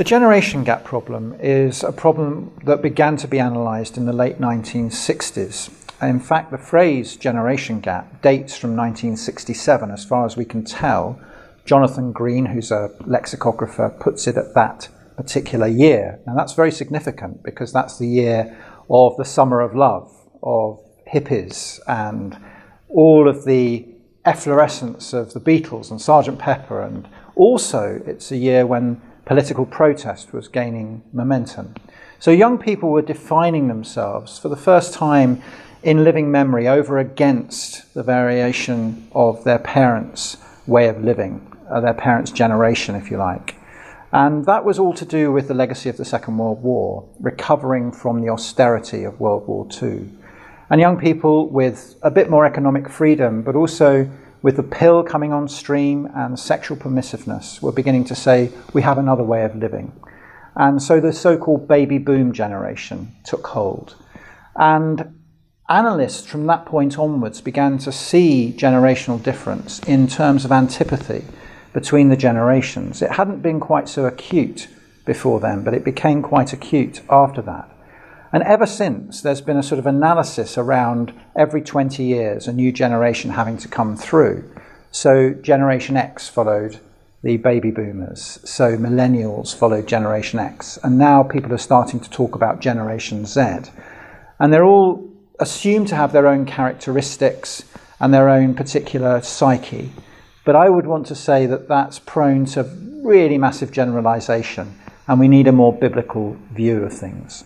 The generation gap problem is a problem that began to be analysed in the late 1960s. In fact, the phrase generation gap dates from 1967, as far as we can tell. Jonathan Green, who's a lexicographer, puts it at that particular year. Now that's very significant because that's the year of the summer of love, of hippies, and all of the efflorescence of the Beatles and Sgt. Pepper, and also it's a year when political protest was gaining momentum. So young people were defining themselves for the first time in living memory over against the variation of their parents' way of living, their parents' generation, if you like. And that was all to do with the legacy of the Second World War, recovering from the austerity of World War II. And young people with a bit more economic freedom, but also with the pill coming on stream and sexual permissiveness, were beginning to say, we have another way of living. And so the so-called baby boom generation took hold. And analysts from that point onwards began to see generational difference in terms of antipathy between the generations. It hadn't been quite so acute before then, but it became quite acute after that. And ever since, there's been a sort of analysis around every 20 years, a new generation having to come through. So Generation X followed the baby boomers. So millennials followed Generation X. And now people are starting to talk about Generation Z. And they're all assumed to have their own characteristics and their own particular psyche. But I would want to say that that's prone to really massive generalization, and we need a more biblical view of things.